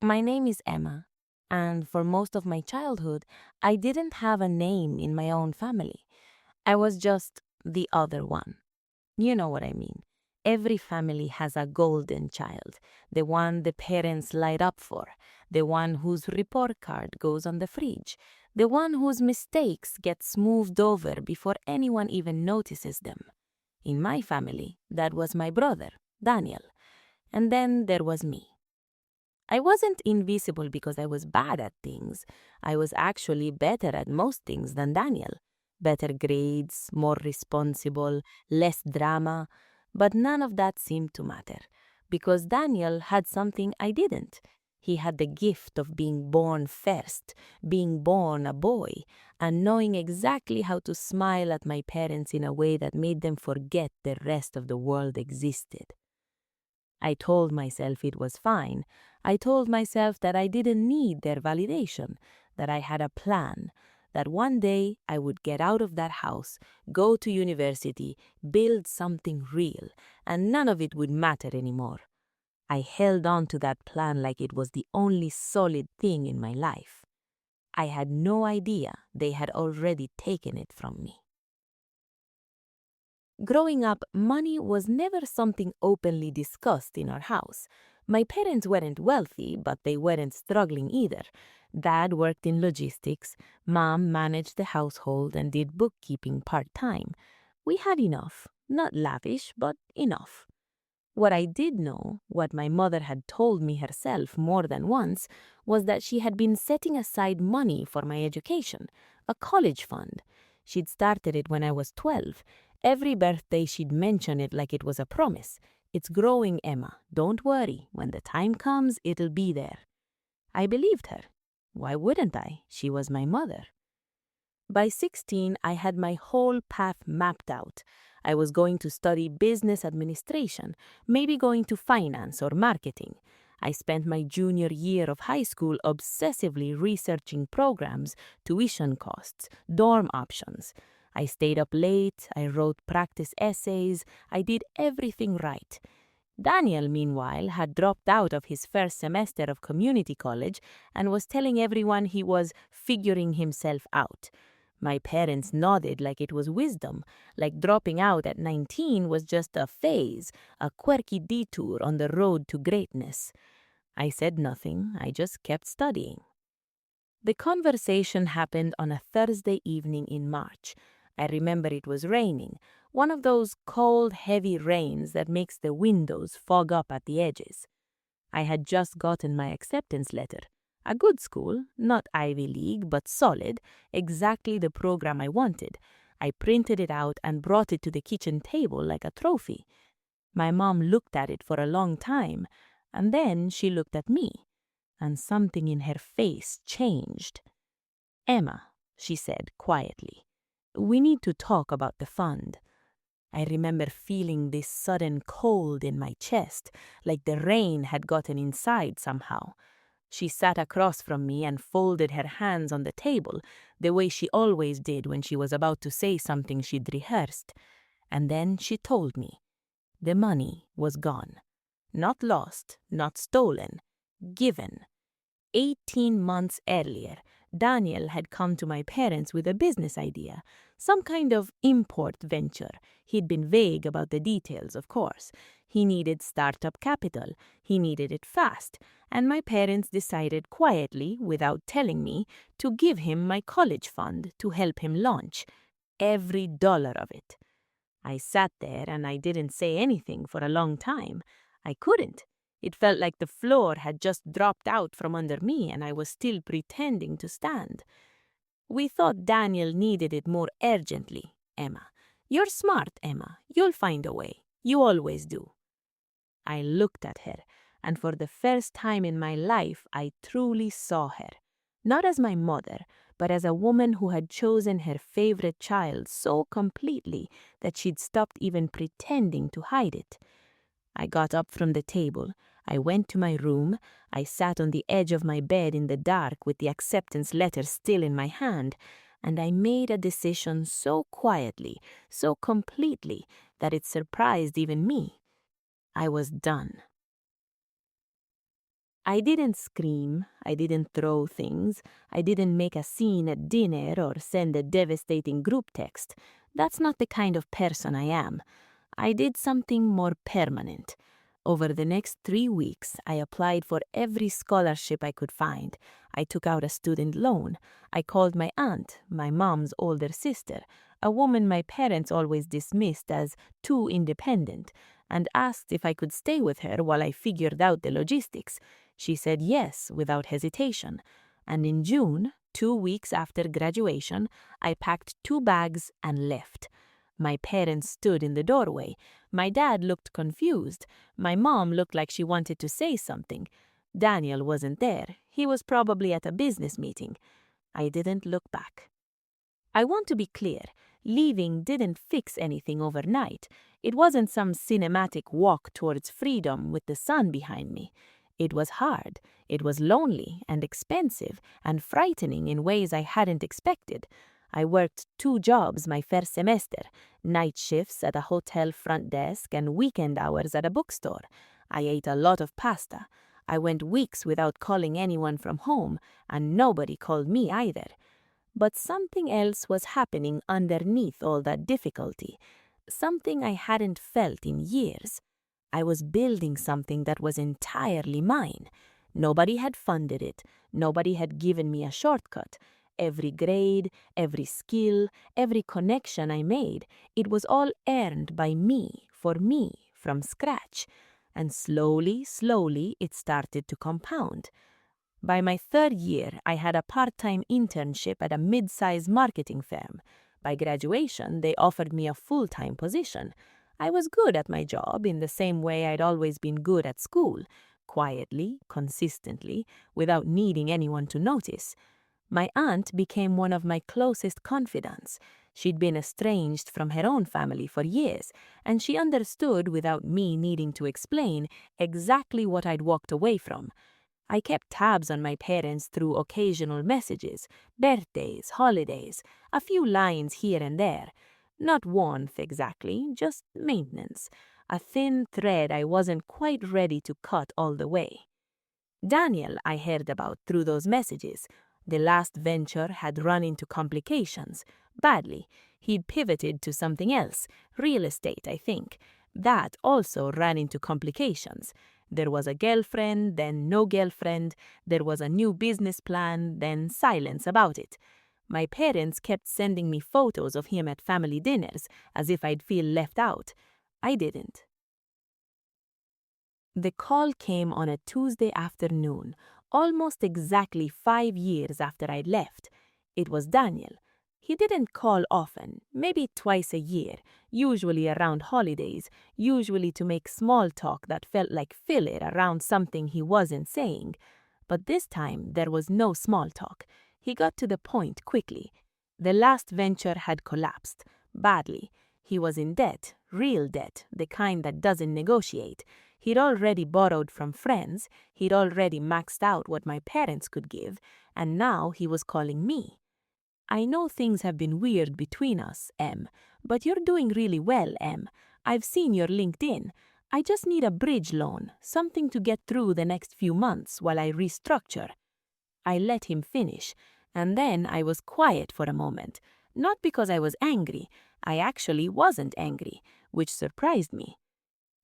My name is Emma, and for most of my childhood, I didn't have a name in my own family. I was just the other one. You know what I mean. Every family has a golden child, the one the parents light up for, the one whose report card goes on the fridge, the one whose mistakes get smoothed over before anyone even notices them. In my family, that was my brother, Daniel, and then there was me. I wasn't invisible because I was bad at things. I was actually better at most things than Daniel. Better grades, more responsible, less drama. But none of that seemed to matter because Daniel had something I didn't. He had the gift of being born first, being born a boy, and knowing exactly how to smile at my parents in a way that made them forget the rest of the world existed. I told myself it was fine. I told myself that I didn't need their validation, that I had a plan, that one day I would get out of that house, go to university, build something real, and none of it would matter anymore. I held on to that plan like it was the only solid thing in my life. I had no idea they had already taken it from me. Growing up, money was never something openly discussed in our house. My parents weren't wealthy, but they weren't struggling either. Dad worked in logistics, Mom managed the household and did bookkeeping part-time. We had enough, not lavish, but enough. What I did know, what my mother had told me herself more than once, was that she had been setting aside money for my education, a college fund. She'd started it when I was 12. Every birthday she'd mention it like it was a promise. It's growing, Emma. Don't worry. When the time comes, it'll be there. I believed her. Why wouldn't I? She was my mother. By 16, I had my whole path mapped out. I was going to study business administration, maybe going to finance or marketing. I spent my junior year of high school obsessively researching programs, tuition costs, dorm options. I stayed up late, I wrote practice essays, I did everything right. Daniel, meanwhile, had dropped out of his first semester of community college and was telling everyone he was figuring himself out. My parents nodded like it was wisdom, like dropping out at 19 was just a phase, a quirky detour on the road to greatness. I said nothing, I just kept studying. The conversation happened on a Thursday evening in March. I remember it was raining, one of those cold, heavy rains that makes the windows fog up at the edges. I had just gotten my acceptance letter. A good school, not Ivy League, but solid, exactly the program I wanted. I printed it out and brought it to the kitchen table like a trophy. My mom looked at it for a long time, and then she looked at me, and something in her face changed. Emma, she said quietly, we need to talk about the fund. I remember feeling this sudden cold in my chest, like the rain had gotten inside somehow. She sat across from me and folded her hands on the table, the way she always did when she was about to say something she'd rehearsed. And then she told me. The money was gone. Not lost, not stolen, given. 18 months earlier, Daniel had come to my parents with a business idea, some kind of import venture. He'd been vague about the details, of course. He needed startup capital. He needed it fast. And my parents decided quietly, without telling me, to give him my college fund to help him launch. Every dollar of it. I sat there and I didn't say anything for a long time. I couldn't. It felt like the floor had just dropped out from under me and I was still pretending to stand. We thought Daniel needed it more urgently, Emma. You're smart, Emma. You'll find a way. You always do. I looked at her, and for the first time in my life, I truly saw her. Not as my mother, but as a woman who had chosen her favorite child so completely that she'd stopped even pretending to hide it. I got up from the table. I went to my room. I sat on the edge of my bed in the dark with the acceptance letter still in my hand, and I made a decision so quietly, so completely, that it surprised even me. I was done. I didn't scream, I didn't throw things, I didn't make a scene at dinner or send a devastating group text. That's not the kind of person I am. I did something more permanent. Over the next 3 weeks, I applied for every scholarship I could find. I took out a student loan. I called my aunt, my mom's older sister, a woman my parents always dismissed as too independent, and asked if I could stay with her while I figured out the logistics. She said yes without hesitation. And in June, 2 weeks after graduation, I packed 2 bags and left. My parents stood in the doorway. My dad looked confused. My mom looked like she wanted to say something. Daniel wasn't there. He was probably at a business meeting. I didn't look back. I want to be clear. Leaving didn't fix anything overnight. It wasn't some cinematic walk towards freedom with the sun behind me. It was hard. It was lonely and expensive and frightening in ways I hadn't expected. I worked 2 jobs my first semester, night shifts at a hotel front desk and weekend hours at a bookstore. I ate a lot of pasta. I went weeks without calling anyone from home, and nobody called me either. But something else was happening underneath all that difficulty, something I hadn't felt in years. I was building something that was entirely mine. Nobody had funded it. Nobody had given me a shortcut. Every grade, every skill, every connection I made, it was all earned by me, for me, from scratch. And slowly, slowly, it started to compound. By my 3rd year, I had a part-time internship at a mid-size marketing firm. By graduation, they offered me a full-time position. I was good at my job in the same way I'd always been good at school, quietly, consistently, without needing anyone to notice. My aunt became one of my closest confidants. She'd been estranged from her own family for years, and she understood without me needing to explain exactly what I'd walked away from. I kept tabs on my parents through occasional messages, birthdays, holidays, a few lines here and there. Not warmth exactly, just maintenance. A thin thread I wasn't quite ready to cut all the way. Daniel I heard about through those messages. The last venture had run into complications, badly. He'd pivoted to something else, real estate, I think. That also ran into complications. There was a girlfriend, then no girlfriend. There was a new business plan, then silence about it. My parents kept sending me photos of him at family dinners, as if I'd feel left out. I didn't. The call came on a Tuesday afternoon, almost exactly 5 years after I'd left. It was Daniel. He didn't call often, maybe twice a year, usually around holidays, usually to make small talk that felt like filler around something he wasn't saying. But this time there was no small talk. He got to the point quickly. The last venture had collapsed, badly. He was in debt, real debt, the kind that doesn't negotiate. He'd already borrowed from friends, he'd already maxed out what my parents could give, and now he was calling me. I know things have been weird between us, Em, but you're doing really well, Em. I've seen your LinkedIn. I just need a bridge loan, something to get through the next few months while I restructure. I let him finish, and then I was quiet for a moment. Not because I was angry. I actually wasn't angry, which surprised me.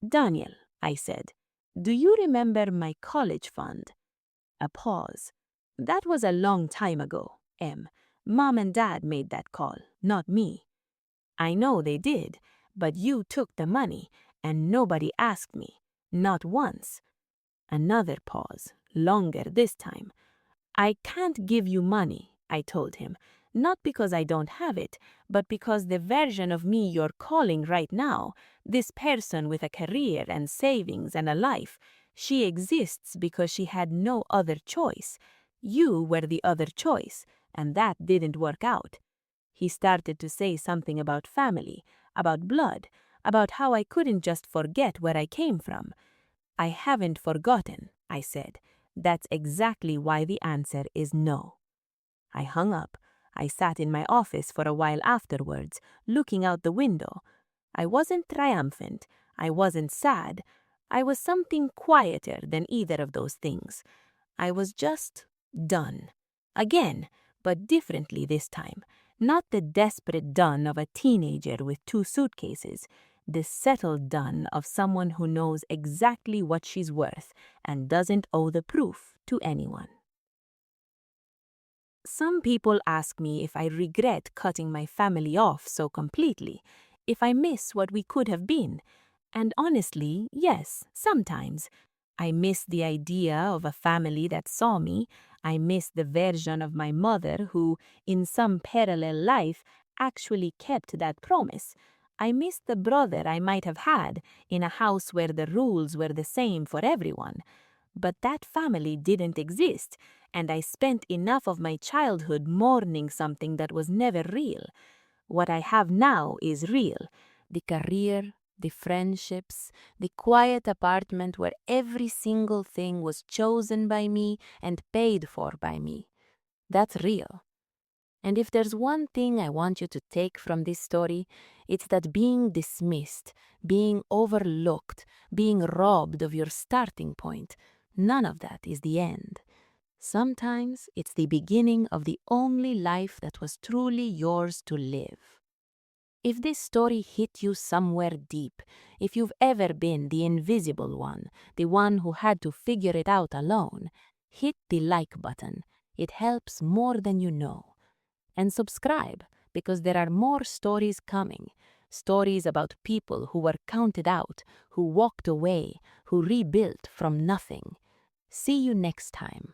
Daniel, I said, do you remember my college fund? A pause. That was a long time ago, Em. Mom and Dad made that call, not me. I know they did, but you took the money, and nobody asked me, not once. Another pause, longer this time. I can't give you money, I told him, not because I don't have it, but because the version of me you're calling right now, this person with a career and savings and a life, she exists because she had no other choice. You were the other choice, and that didn't work out. He started to say something about family, about blood, about how I couldn't just forget where I came from. I haven't forgotten, I said. That's exactly why the answer is no. I hung up. I sat in my office for a while afterwards, looking out the window. I wasn't triumphant. I wasn't sad. I was something quieter than either of those things. I was just done. Again, but differently this time. Not the desperate done of a teenager with 2 suitcases, the settled done of someone who knows exactly what she's worth and doesn't owe the proof to anyone. Some people ask me if I regret cutting my family off so completely, if I miss what we could have been. And honestly, yes, sometimes. I miss the idea of a family that saw me. I miss the version of my mother who, in some parallel life, actually kept that promise. I miss the brother I might have had in a house where the rules were the same for everyone. But that family didn't exist, and I spent enough of my childhood mourning something that was never real. What I have now is real. The career, the friendships, the quiet apartment where every single thing was chosen by me and paid for by me. That's real. And if there's one thing I want you to take from this story, it's that being dismissed, being overlooked, being robbed of your starting point, none of that is the end. Sometimes it's the beginning of the only life that was truly yours to live. If this story hit you somewhere deep, if you've ever been the invisible one, the one who had to figure it out alone, hit the like button. It helps more than you know. And subscribe, because there are more stories coming. Stories about people who were counted out, who walked away, who rebuilt from nothing. See you next time.